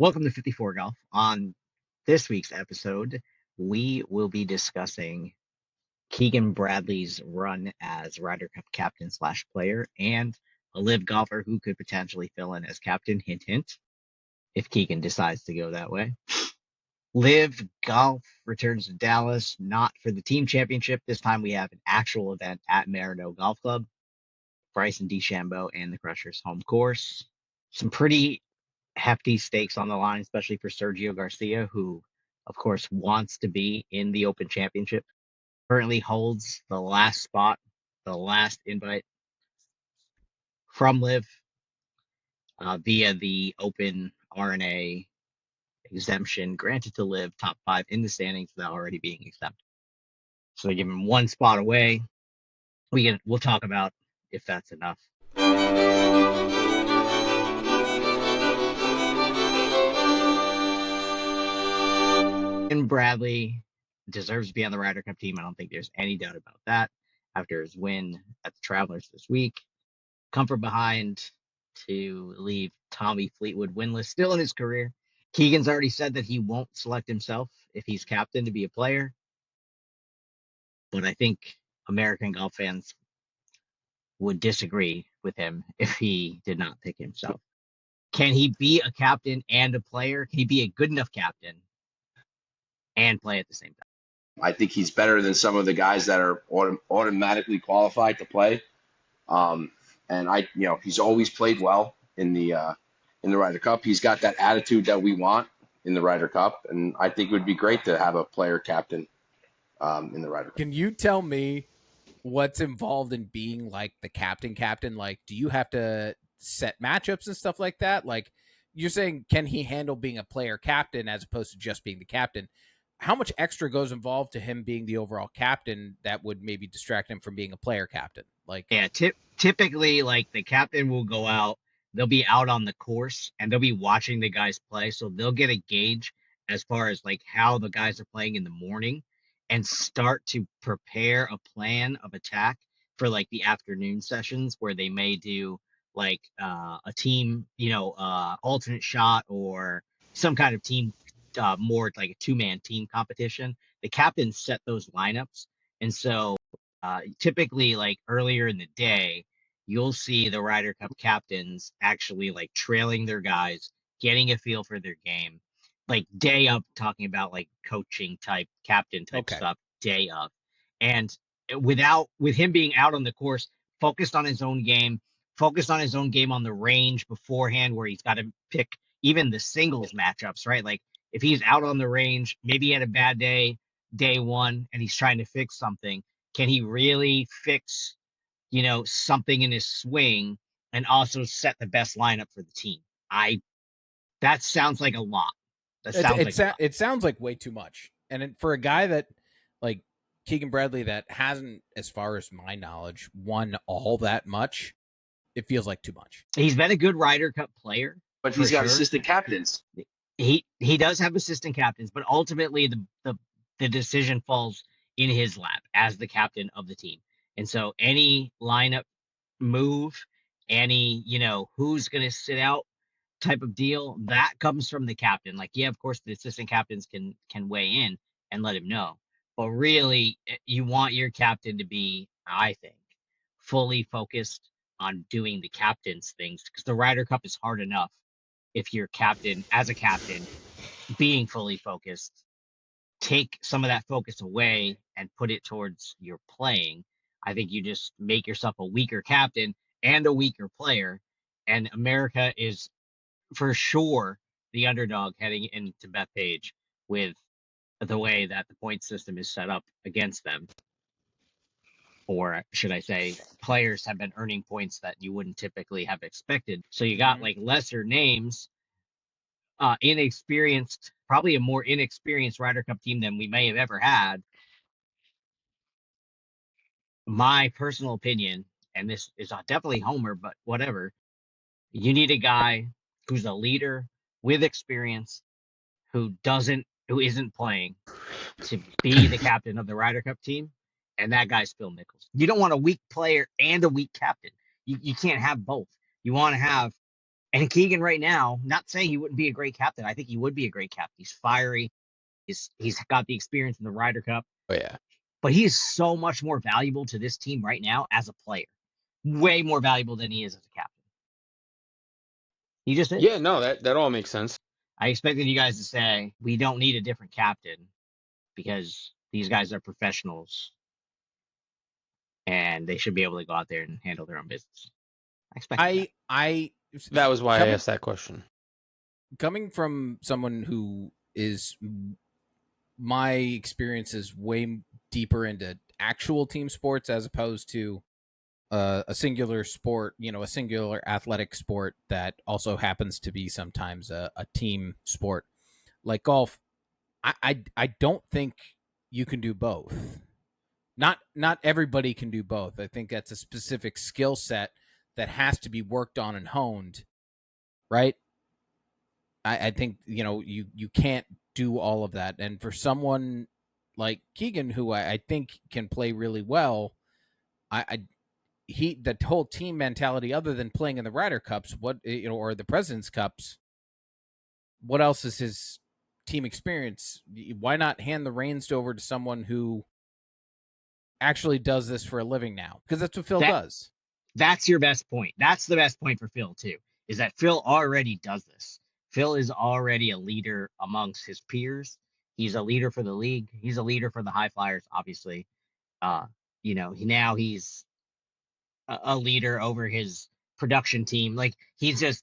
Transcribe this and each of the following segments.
Welcome to 54 Golf. On this week's episode, we will be discussing Keegan Bradley's run as Ryder Cup captain slash player and a LIV golfer who could potentially fill in as captain, hint, hint, if Keegan decides to go that way. LIV Golf returns to Dallas, not for the team championship. This time we have an actual event at Maridoe Golf Club. Bryson, DeChambeau, and the Crushers home course. Some pretty hefty stakes on the line, especially for Sergio Garcia, who, of course, wants to be in the Open Championship. Currently holds the last spot, the last invite from LIV via the Open RNA exemption granted to LIV top 5 in the standings without already being exempt. So they give him one spot away. We'll talk about if that's enough. And Bradley deserves to be on the Ryder Cup team. I don't think there's any doubt about that. After his win at the Travelers this week, come from behind to leave Tommy Fleetwood winless still in his career. Keegan's already said that he won't select himself if he's captain to be a player. But I think American golf fans would disagree with him if he did not pick himself. Can he be a captain and a player? Can he be a good enough captain and play at the same time? I think he's better than some of the guys that are automatically qualified to play. He's always played well in the Ryder Cup. He's got that attitude that we want in the Ryder Cup, and I think it would be great to have a player captain in the Ryder Cup. Can you tell me what's involved in being like the captain? Like, do you have to set matchups and stuff like that? Like, you're saying, can he handle being a player captain as opposed to just being the captain? How much extra goes involved to him being the overall captain that would maybe distract him from being a player captain? Like, yeah, typically, like, the captain will go out, they'll be out on the course and they'll be watching the guys play. So they'll get a gauge as far as like how the guys are playing in the morning and start to prepare a plan of attack for like the afternoon sessions where they may do like a team, alternate shot or some kind of team, more like a two-man team competition. The captains set those lineups. And so typically like earlier in the day, you'll see the Ryder Cup captains actually like trailing their guys, getting a feel for their game, like day up, talking about like coaching type, captain type stuff, day up. And with him being out on the course, focused on his own game on the range beforehand, where he's got to pick even the singles matchups, right? Like if he's out on the range, maybe he had a bad day one, and he's trying to fix something. Can he really fix, something in his swing and also set the best lineup for the team? That sounds like a lot. It sounds like way too much. And for a guy that like Keegan Bradley that hasn't, as far as my knowledge, won all that much, it feels like too much. He's been a good Ryder Cup player, but he's got assistant captains. He does have assistant captains, but ultimately the decision falls in his lap as the captain of the team. And so any lineup move, any, who's going to sit out type of deal, that comes from the captain. Like, yeah, of course, the assistant captains can weigh in and let him know. But really, you want your captain to be, I think, fully focused on doing the captain's things, because the Ryder Cup is hard enough if you're captain, as a captain, being fully focused. Take some of that focus away and put it towards your playing. I think you just make yourself a weaker captain and a weaker player. And America is for sure the underdog heading into Bethpage with the way that the point system is set up against them. Or should I say, players have been earning points that you wouldn't typically have expected. So you got like lesser names, inexperienced, probably a more inexperienced Ryder Cup team than we may have ever had. My personal opinion, and this is definitely Homer, but whatever, you need a guy who's a leader with experience, who isn't playing, to be the captain of the Ryder Cup team. And that guy's Phil Mickelson. You don't want a weak player and a weak captain. You can't have both. You want to have And Keegan right now, not saying he wouldn't be a great captain. I think he would be a great captain. He's fiery. He's got the experience in the Ryder Cup, Oh yeah. but he is so much more valuable to this team right now as a player. Way more valuable than he is as a captain. He just is. Yeah, no, that all makes sense. I expected you guys to say we don't need a different captain because these guys are professionals and they should be able to go out there and handle their own business. I expect That was why I asked that question. Coming from someone who is, my experience is way deeper into actual team sports as opposed to a singular sport, a singular athletic sport that also happens to be sometimes a team sport like golf. I don't think you can do both. Not everybody can do both. I think that's a specific skill set that has to be worked on and honed, right? I think you can't do all of that. And for someone like Keegan, who I think can play really well, the whole team mentality, other than playing in the Ryder Cups, or the President's Cups, what else is his team experience? Why not hand the reins over to someone who actually does this for a living now? Because that's what Phil does. That's your best point. That's the best point for Phil too, is that Phil already does this. Phil is already a leader amongst his peers. He's a leader for the league. He's a leader for the high flyers, obviously. Now he's a leader over his production team. Like he's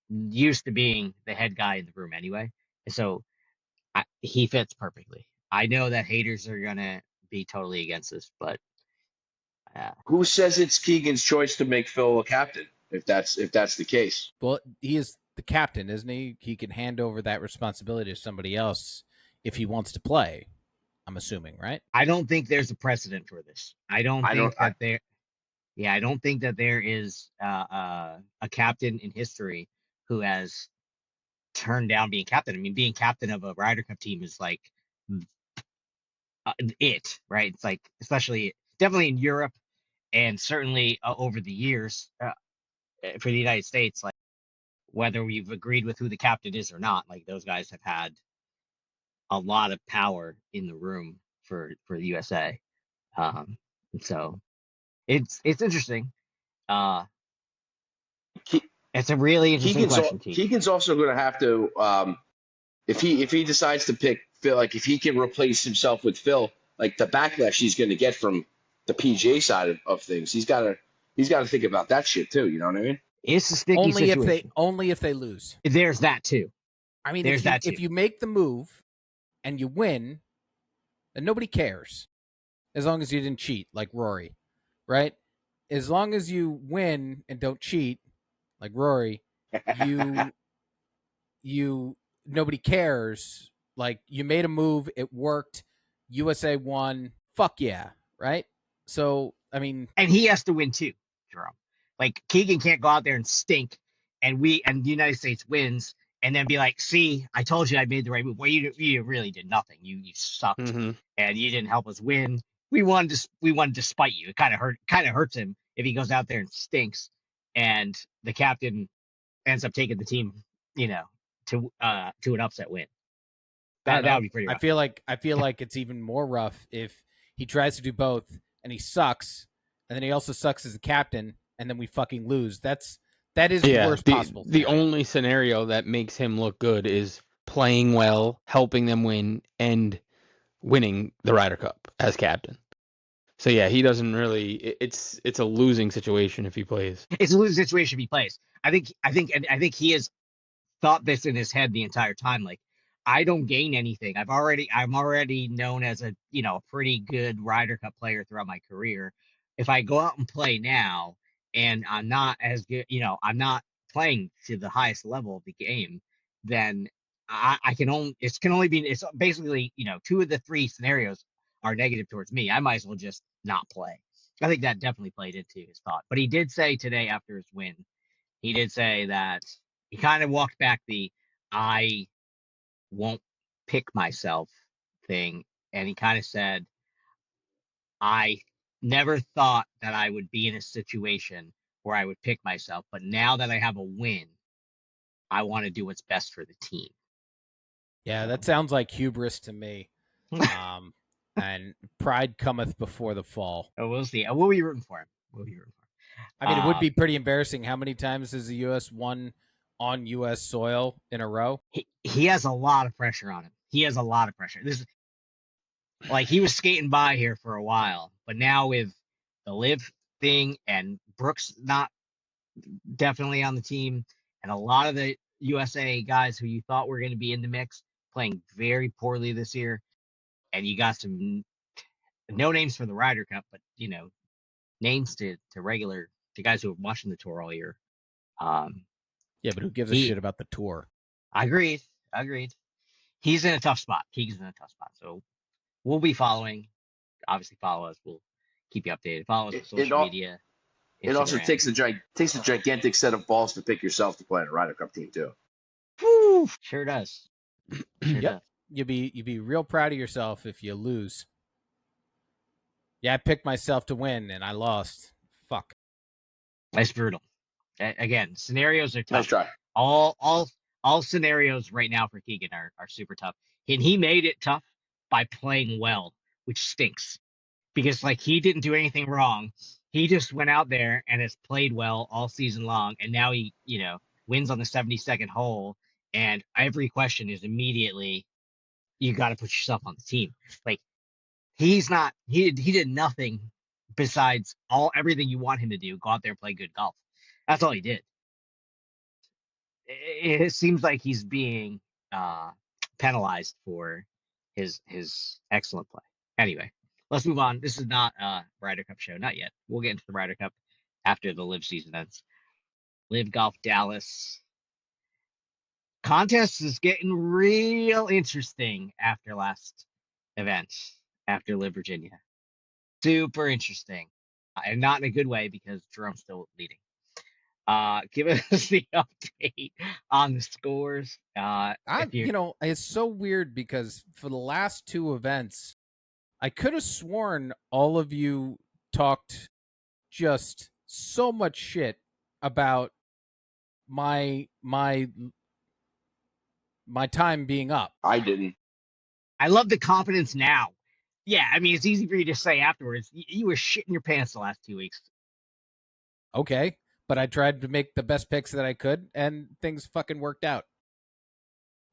used to being the head guy in the room anyway. And so he fits perfectly. I know that haters are gonna be totally against this, but Who says it's Keegan's choice to make Phil a captain? If that's the case. Well, he is the captain, isn't he? He can hand over that responsibility to somebody else if he wants to play. I'm assuming, right? I don't think there's a precedent for this. I don't think that there is a captain in history who has turned down being captain. I mean, being captain of a Ryder Cup team is like right? It's like, especially definitely in Europe and certainly over the years for the United States, like whether we've agreed with who the captain is or not, like those guys have had a lot of power in the room for the USA. And so it's interesting. It's a really interesting question. Keegan's also going to have to, if he decides to pick Phil, like if he can replace himself with Phil, like the backlash he's going to get from the PGA side of things, he's got to think about that shit too. You know what I mean? It's a sticky situation. Only if they lose. There's that too. I mean, if you make the move and you win, then nobody cares, as long as you didn't cheat, like Rory, right? As long as you win and don't cheat, like Rory, you nobody cares. Like, you made a move, it worked, USA won. Fuck yeah, right? So, I mean, and he has to win too, Jerome. Like, Keegan can't go out there and stink, and the United States wins, and then be like, "See, I told you I made the right move." Well, you really did nothing. You sucked, and you didn't help us win. We won despite you. It kind of hurts him if he goes out there and stinks, and the captain ends up taking the team, to an upset win. That would be pretty rough. I feel like it's even more rough if he tries to do both and he sucks, and then he also sucks as a captain, and then we fucking lose. That is the worst possible scenario. The only scenario that makes him look good is playing well, helping them win, and winning the Ryder Cup as captain. So yeah, he doesn't really. It's a losing situation if he plays. It's a losing situation if he plays. I think he has thought this in his head the entire time. Like, I don't gain anything. I'm already known as a pretty good Ryder Cup player throughout my career. If I go out and play now and I'm not as good, I'm not playing to the highest level of the game, then it's basically, two of the three scenarios are negative towards me. I might as well just not play. I think that definitely played into his thought. But he did say today after his win, he did say that he kind of walked back the I won't pick myself thing, and he kind of said, I never thought that I would be in a situation where I would pick myself, but now that I have a win, I want to do what's best for the team. Yeah, So. that sounds like hubris to me. And pride cometh before the fall. Oh, we'll see. We'll be rooting for him. I mean, it would be pretty embarrassing. How many times has the U.S. won on U.S. soil in a row? He has a lot of pressure on him. He has a lot of pressure. This is like he was skating by here for a while, but now with the LIV thing and Brooks not definitely on the team, and a lot of the USA guys who you thought were going to be in the mix playing very poorly this year, and you got some no names for the Ryder Cup, but names to regular to guys who are watching the tour all year. Yeah, but who gives a shit about the tour? Agreed. He's in a tough spot. Keegan's in a tough spot. So we'll be following. Obviously, follow us. We'll keep you updated. Follow us on social media. Instagram. It also takes a gigantic set of balls to pick yourself to play on a Ryder Cup team too. Woo, sure does. Yep. You'd be real proud of yourself if you lose. Yeah, I picked myself to win and I lost. Fuck. That's brutal. Again, scenarios are tough. Nice try. All scenarios right now for Keegan are super tough. And he made it tough by playing well, which stinks. Because he didn't do anything wrong. He just went out there and has played well all season long, and now he, wins on the 72nd hole, and every question is immediately, you got to put yourself on the team. He did nothing besides everything you want him to do, go out there and play good golf. That's all he did. It seems like he's being penalized for his excellent play. Anyway, let's move on. This is not a Ryder Cup show, not yet. We'll get into the Ryder Cup after the LIV season ends. LIV Golf Dallas contest is getting real interesting after last event, after LIV Virginia. Super interesting, and not in a good way because Jerome's still leading. Give us the update on the scores. It's so weird because for the last two events, I could have sworn all of you talked just so much shit about my time being up. I didn't. I love the confidence now. Yeah, I mean, it's easy for you to say afterwards. You were shitting your pants the last 2 weeks. Okay, but I tried to make the best picks that I could, and things fucking worked out.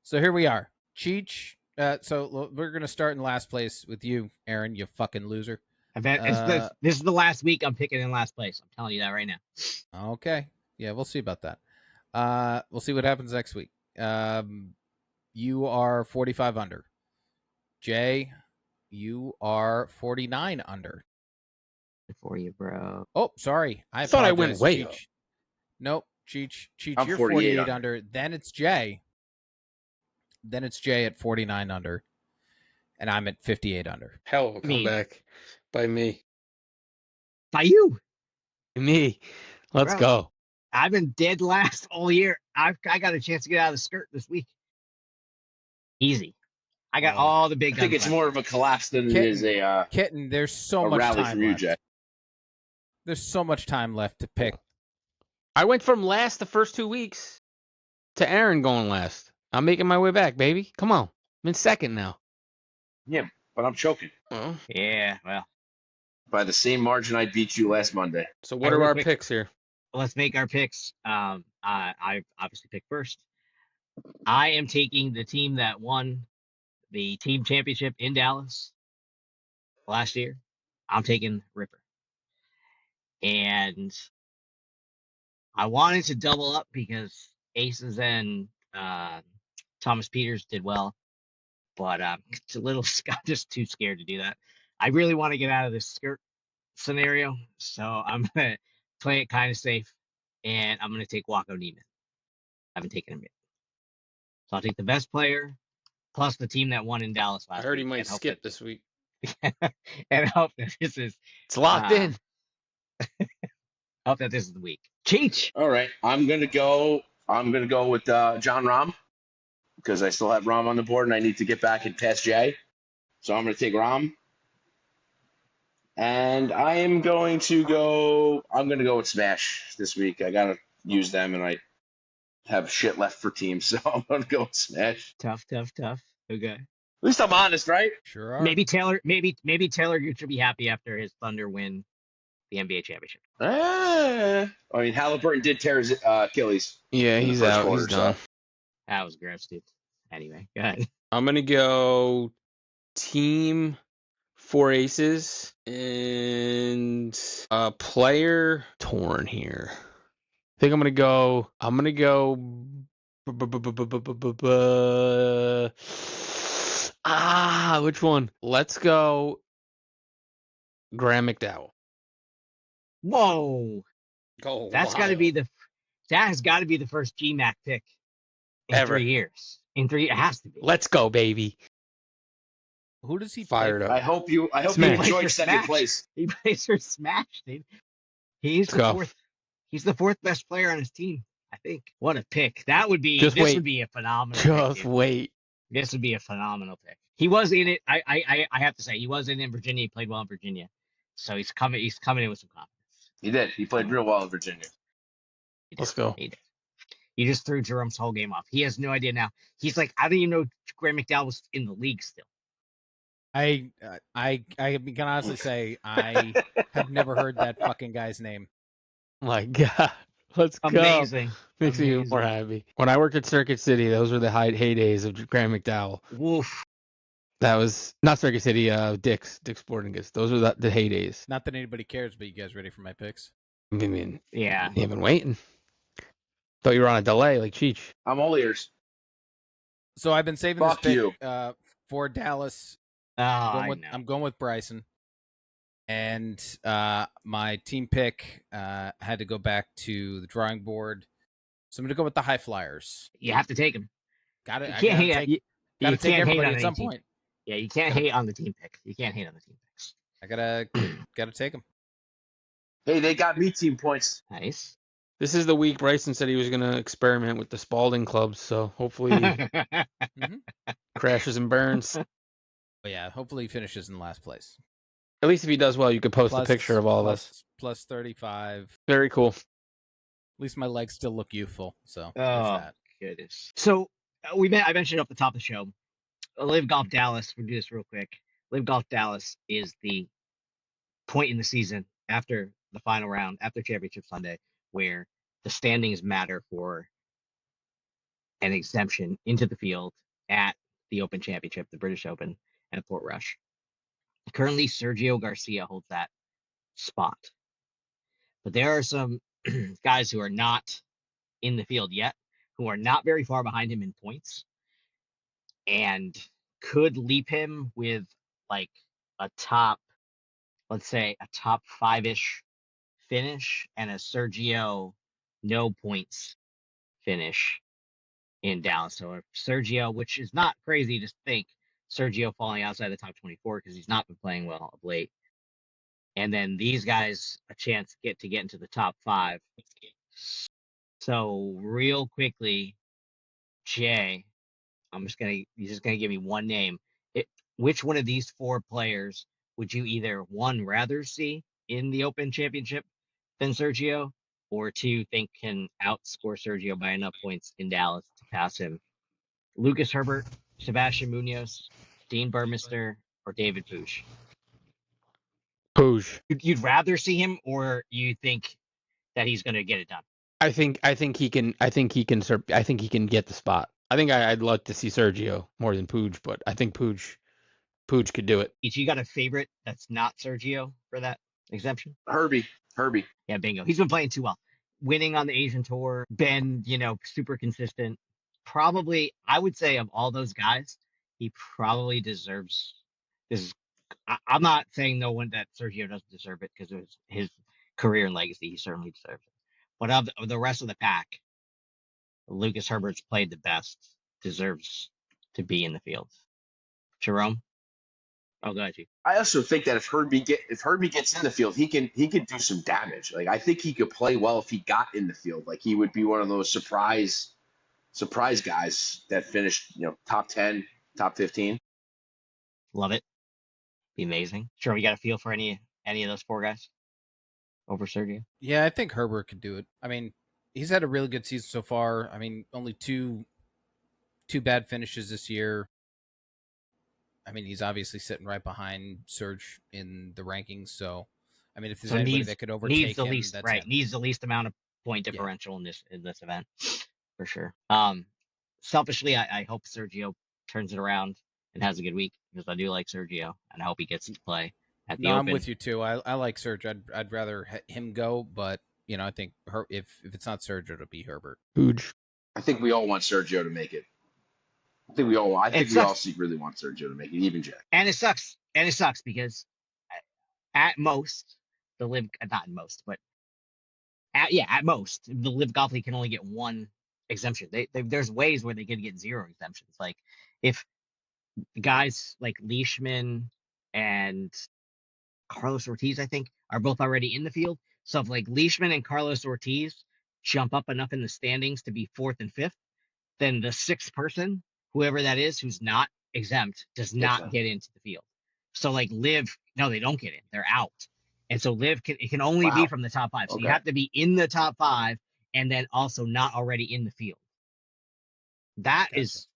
So here we are. Cheech. So we're going to start in last place with you, Aaron, you fucking loser. This is the last week I'm picking in last place. I'm telling you that right now. Okay. Yeah, we'll see about that. We'll see what happens next week. You are 45 under. Jay, you are 49 under. For you, bro. Oh, sorry. I thought I went way up. Nope. Cheech, I'm you're 48 under. Then it's Jay. Then it's Jay at 49 under. And I'm at 58 under. Hell of a comeback by me. By you. Me. Let's go. I've been dead last all year. I got a chance to get out of the skirt this week. Easy. I got all the big guns. I think it's more of a collapse than it is a Kitten, there's so much rally time for you, left. Jay. There's so much time left to pick. I went from last the first 2 weeks to Aaron going last. I'm making my way back, baby. Come on. I'm in second now. Yeah, but I'm choking. Yeah, well. By the same margin I beat you last Monday. So what are our picks here? Let's make our picks. I obviously picked first. I am taking the team that won the team championship in Dallas last year. I'm taking Ripper. And I wanted to double up because Aces and Thomas Peters did well. But it's a little, I'm just too scared to do that. I really want to get out of this skirt scenario. So I'm going to play it kind of safe. And I'm going to take Waco Neiman. I haven't taken him yet. So I'll take the best player plus the team that won in Dallas last week. I heard he might skip this week. And hope that this is... It's locked in. Hope that this is the week. Cheech! All right. I'm gonna go with John Rahm because I still have Rahm on the board and I need to get back and pass Jay. So I'm gonna take Rahm. And I'm gonna go with Smash this week. I gotta use them and have shit left for teams, so I'm gonna go with Smash. Tough. Okay. At least I'm honest, right? Sure are. Maybe Taylor should be happy after his Thunder win the NBA championship. I mean, Halliburton did tear his Achilles. Yeah, in the he's first out. quarter, He's done. That was gross, dude. Anyway, go ahead. I'm gonna go team 4 aces and a player torn here. I think I'm gonna go. Which one? Let's go. Graham McDowell. Whoa. Go. That has got to be the first GMAC pick in Ever. 3 years. It has to be. Let's go, baby. Who does he Fired play up. for? I hope you Smash. enjoyed second Smash. place. He plays for Smash, dude. He's Let's the go. fourth. He's the fourth best player on his team, I think. What a pick! That would be. Just this wait. would be a phenomenal. Just pick, dude. wait. This would be a phenomenal pick. He was in it. I have to say he was in Virginia. He played well in Virginia, so he's coming in with some confidence. He did. He played real well in Virginia. He did. Let's go. He did. He just threw Jerome's whole game off. He has no idea now. He's like, I didn't even know Graham McDowell was in the league still. I can honestly say I have never heard that fucking guy's name. My God. Let's go. Amazing. Makes me even more happy. When I worked at Circuit City, those were the heydays of Graham McDowell. Woof. That was not Circuit City, Dick's Sporting Goods. Those were the heydays. Not that anybody cares, but you guys ready for my picks? I mean, Yeah. you've been waiting. Thought you were on a delay like Cheech. I'm all ears. So I've been saving Fuck this you. pick for Dallas. Oh, I'm going with Bryson. And my team pick had to go back to the drawing board. So I'm going to go with the High Flyers. You have to take him. Got it. You I can't gotta hate. You gotta take can't hate everybody on at some any team. point. Yeah, you can't hate on the team pick. You can't hate on the team picks. I gotta take them. Hey, they got me team points. Nice. This is the week Bryson said he was going to experiment with the Spalding clubs, so hopefully he crashes and burns. But yeah, hopefully he finishes in last place. At least if he does well, you could post a picture of all of us. Plus 35. Very cool. At least my legs still look youthful. So there's Oh, that. goodness. So I mentioned up the top of the show, LIV Golf Dallas. We'll do this real quick. LIV Golf Dallas is the point in the season after the final round, after Championship Sunday, where the standings matter for an exemption into the field at the Open Championship, the British Open, and Portrush. Currently, Sergio Garcia holds that spot. But there are some guys who are not in the field yet, who are not very far behind him in points, and could leap him with like a top, let's say a top 5-ish finish and a Sergio no points finish in Dallas. So if Sergio, which is not crazy to think, Sergio falling outside the top 24 because he's not been playing well of late. And then these guys a chance to get into the top 5. So real quickly, Jay, you're just gonna give me one name. Which one of these 4 players would you either, 1, rather see in the Open Championship than Sergio, or 2, think can outscore Sergio by enough points in Dallas to pass him? Lucas Herbert, Sebastian Munoz, Dean Burmester, or David Pooch? Pooch. You'd rather see him, or you think that he's going to get it done? I think he can get the spot. I think I'd love to see Sergio more than Pooch, but I think Pooch could do it. You got a favorite that's not Sergio for that exemption? Herbie. Yeah, bingo. He's been playing too well. Winning on the Asian Tour, been, super consistent. Probably, I would say of all those guys, he probably deserves this. I'm not saying no one that Sergio doesn't deserve it because it was his career and legacy. He certainly deserves it. But of the rest of the pack, Lucas Herbert's played the best, deserves to be in the field. Jerome? Oh, go ahead, Chief. I also think that if Herbie gets in the field, he can do some damage. Like I think he could play well if he got in the field. Like he would be one of those surprise guys that finished, top 10, top 15. Love it. Be amazing. Sure, we got a feel for any of those 4 guys over Sergio? Yeah, I think Herbert could do it. I mean, he's had a really good season so far. I mean, only two bad finishes this year. I mean, he's obviously sitting right behind Serge in the rankings. So, I mean, if there's So anybody that could overtake the him, least that's him. needs the least amount of point Yeah. differential in this event for sure. Selfishly, I hope Sergio turns it around and has a good week because I do like Sergio and I hope he gets to play at the No, Open. I'm with you too. I like Serge. I'd rather him go, but I think if it's not Serge, it'll be Herbert. Huge. I think we all want Sergio to make it. I think we all secretly want Sergio to make it, even Jack. And it sucks. Because at most the LIV, not most, but at most the LIV Golf League can only get one exemption. There's ways where they could get 0 exemptions. Like if guys like Leishman and Carlos Ortiz, I think, are both already in the field. So if like Leishman and Carlos Ortiz jump up enough in the standings to be 4th and 5th, then the 6th person, whoever that is, who's not exempt, does not get into the field. So like LIV, no, they don't get in; they're out. And so LIV can only be from the top 5. So you have to be in the top 5 and then also not already in the field. That's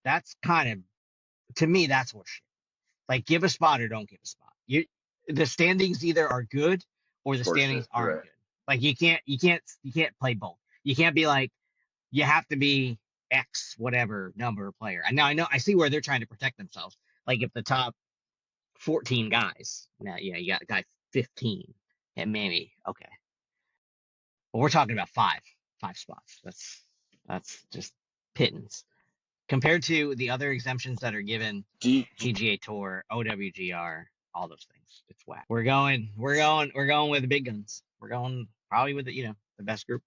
kind of, to me, that's horseshit. Like, give a spot or don't give a spot. The standings either are good or the standings aren't good. Like you can't play both. You can't be like, you have to be X whatever number of player. And now I see where they're trying to protect themselves. Like if the top 14 guys, now you got guy 15 and maybe okay. But we're talking about five spots. That's just pittance compared to the other exemptions that are given. PGA Tour, OWGR, all those things. It's whack. We're going with the big guns. We're going probably with the best group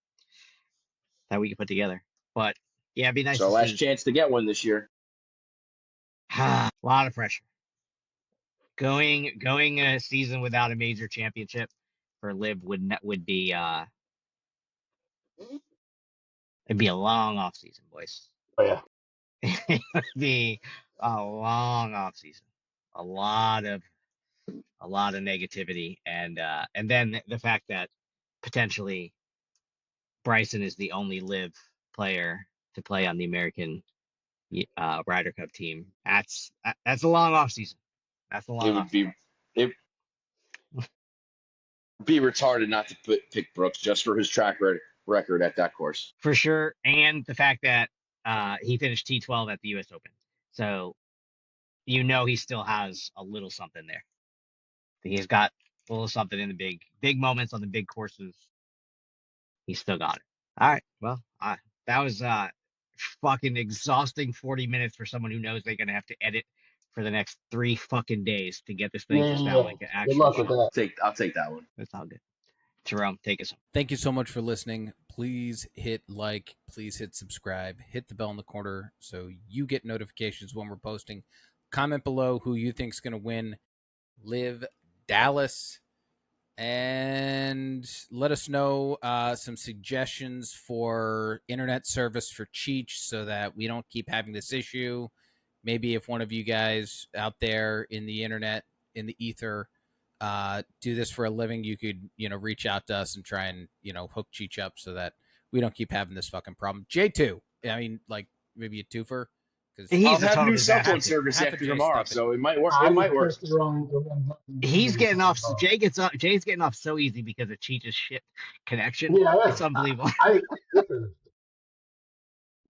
that we can put together. But yeah, it'd be nice. So to last see. chance to get one this year. A lot of pressure. Going a season without a major championship for LIV would be it'd be a long off season, boys. Oh yeah. It would be a long off season. A lot of negativity and then the fact that potentially Bryson is the only LIV player to play on the American Ryder Cup team. That's a long off season. That's a long. It would be retarded not to pick Brooks just for his track record at that course. For sure, and the fact that he finished T12 at the US Open, so he still has a little something there. He's got a little something in the big moments on the big courses. He's still got it. All right, well, that was fucking exhausting 40 minutes for someone who knows they're gonna have to edit for the next 3 fucking days to get this thing to sound like an actual. Good luck with that. I'll take that one. That's all good. Jerome, take us home. Thank you so much for listening. Please hit like, please hit subscribe, hit the bell in the corner so you get notifications when we're posting. Comment below who you think is going to win LIV Dallas, and let us know some suggestions for internet service for Cheech so that we don't keep having this issue. Maybe if one of you guys out there in the internet, in the ether, do this for a living, you could reach out to us and try and hook Cheech up so that we don't keep having this fucking problem. J2, I mean, like maybe a twofer, because I'll have new cell phone service after tomorrow, so it might work. He's getting off. Jay's getting off so easy because of Cheech's shit connection. Yeah, it's unbelievable.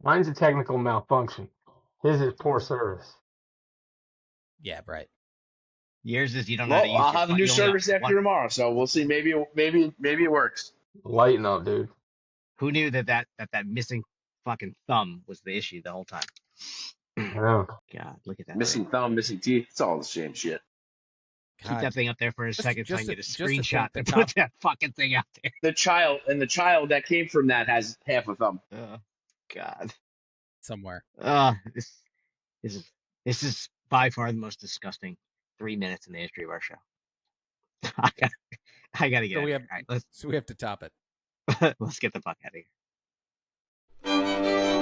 Mine's a technical malfunction. His is poor service. Yeah, right. Yours is you don't know how to use. I'll have a new service after tomorrow, so we'll see. Maybe it works. Lighten up, dude. Who knew that missing fucking thumb was the issue the whole time? Yeah. God, look at that. Missing thumb, missing teeth. It's all the same shit. God. Keep that thing up there for a second so I can get a screenshot and put that fucking thing out there. The child that came from that has half a thumb. God. Somewhere. This is by far the most disgusting 3 minutes in the history of our show. I gotta get so we have to top it. Let's get the fuck out of here.